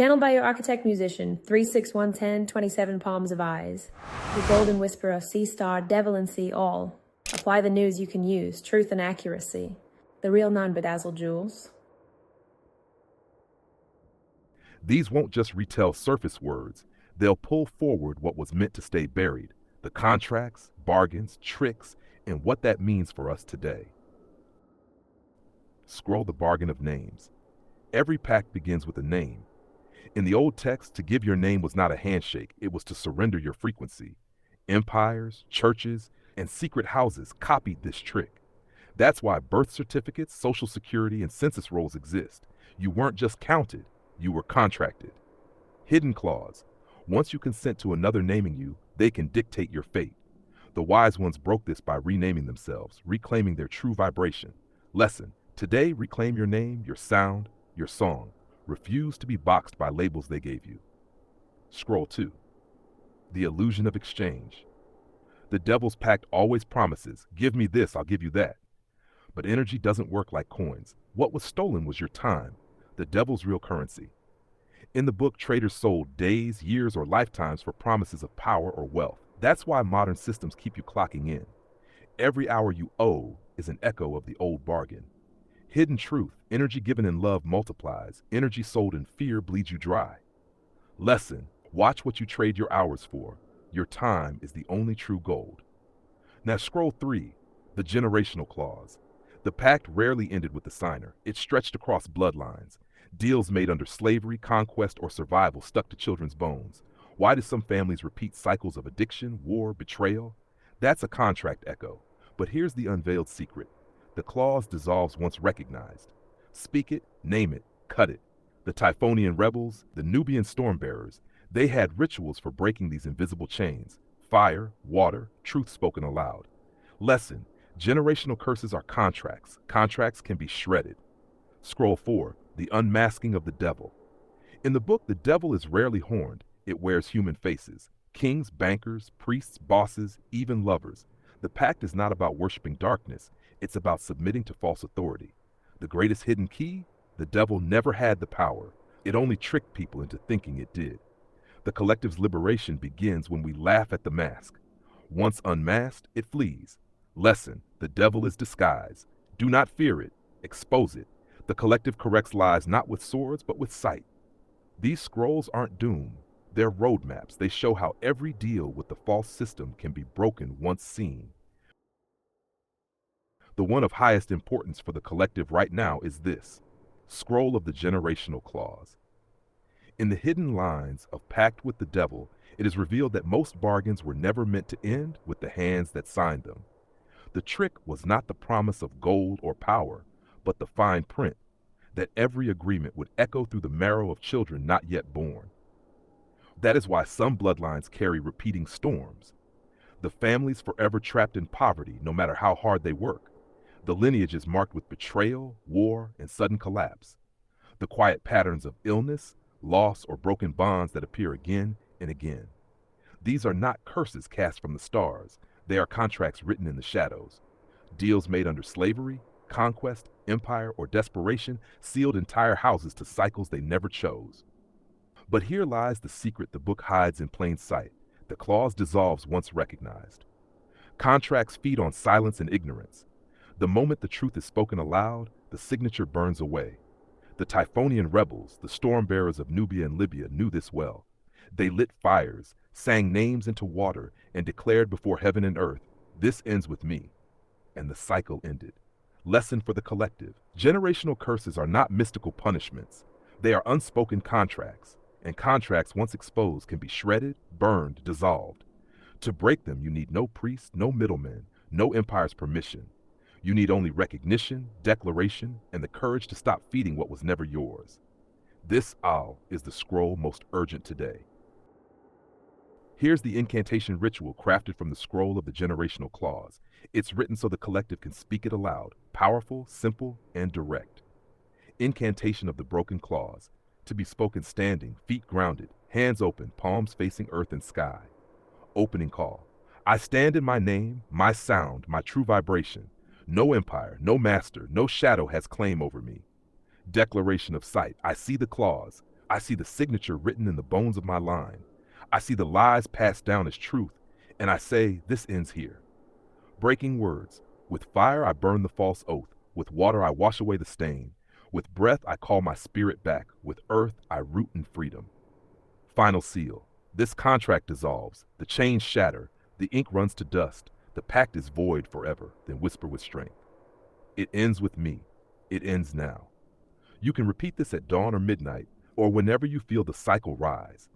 Channeled by your architect musician, 36110, 27 palms of eyes. The golden whisperer, sea star, Devalan see all. Apply the news you can use, truth and accuracy. The real non-bedazzled jewels. These won't just retell surface words. They'll pull forward what was meant to stay buried. The contracts, bargains, tricks, and what that means for us today. Scroll the bargain of names. Every pact begins with a name. In the old text, to give your name was not a handshake, it was to surrender your frequency. Empires, churches, and secret houses copied this trick. That's why birth certificates, social security, and census rolls exist. You weren't just counted, you were contracted. Hidden clause. Once you consent to another naming you, they can dictate your fate. The wise ones broke this by renaming themselves, reclaiming their true vibration. Lesson. Today, reclaim your name, your sound, your song. Refuse to be boxed by labels they gave you. Scroll 2. The illusion of exchange. The devil's pact always promises, give me this, I'll give you that. But energy doesn't work like coins. What was stolen was your time, the devil's real currency. In the book, traders sold days, years, or lifetimes for promises of power or wealth. That's why modern systems keep you clocking in. Every hour you owe is an echo of the old bargain. Hidden truth, energy given in love multiplies. Energy sold in fear bleeds you dry. Lesson, watch what you trade your hours for. Your time is the only true gold. Now scroll 3, the generational clause. The pact rarely ended with the signer. It stretched across bloodlines. Deals made under slavery, conquest, or survival stuck to children's bones. Why do some families repeat cycles of addiction, war, betrayal? That's a contract echo. But here's the unveiled secret. The clause dissolves once recognized. Speak it, name it, cut it. The Typhonian rebels, the Nubian stormbearers, they had rituals for breaking these invisible chains. Fire, water, truth spoken aloud. Lesson, generational curses are contracts. Contracts can be shredded. Scroll 4, the unmasking of the devil. In the book, the devil is rarely horned. It wears human faces. Kings, bankers, priests, bosses, even lovers. The pact is not about worshiping darkness. It's about submitting to false authority. The greatest hidden key? The devil never had the power. It only tricked people into thinking it did. The collective's liberation begins when we laugh at the mask. Once unmasked, it flees. Lesson, the devil is disguise. Do not fear it. Expose it. The collective corrects lies not with swords, but with sight. These scrolls aren't doom. They're roadmaps. They show how every deal with the false system can be broken once seen. The one of highest importance for the collective right now is this, scroll of the generational clause. In the hidden lines of Pact with the Devil, it is revealed that most bargains were never meant to end with the hands that signed them. The trick was not the promise of gold or power, but the fine print, that every agreement would echo through the marrow of children not yet born. That is why some bloodlines carry repeating storms. The families forever trapped in poverty, no matter how hard they work. The lineage is marked with betrayal, war, and sudden collapse. The quiet patterns of illness, loss, or broken bonds that appear again and again. These are not curses cast from the stars. They are contracts written in the shadows. Deals made under slavery, conquest, empire, or desperation sealed entire houses to cycles they never chose. But here lies the secret the book hides in plain sight. The clause dissolves once recognized. Contracts feed on silence and ignorance. The moment the truth is spoken aloud, the signature burns away. The Typhonian rebels, the storm bearers of Nubia and Libya, knew this well. They lit fires, sang names into water, and declared before heaven and earth, "This ends with me." And the cycle ended. Lesson for the collective. Generational curses are not mystical punishments. They are unspoken contracts, and contracts once exposed can be shredded, burned, dissolved. To break them, you need no priest, no middleman, no empire's permission. You need only recognition, declaration, and the courage to stop feeding what was never yours. This Ahll is the scroll most urgent today. Here's the incantation ritual crafted from the scroll of the generational clause. It's written so the collective can speak it aloud, powerful, simple, and direct. Incantation of the broken clause, to be spoken standing, feet grounded, hands open, palms facing earth and sky. Opening call. I stand in my name, my sound, my true vibration. No empire, no master, no shadow has claim over me. Declaration of sight. I see the clause. I see the signature written in the bones of my line. I see the lies passed down as truth, and I say, this ends here. Breaking words. With fire I burn the false oath. With water I wash away the stain. With breath I call my spirit back. With earth I root in freedom. Final seal. This contract dissolves. The chains shatter. The ink runs to dust. The pact is void forever. Then whisper with strength. It ends with me. It ends now. You can repeat this at dawn or midnight, or whenever you feel the cycle rise.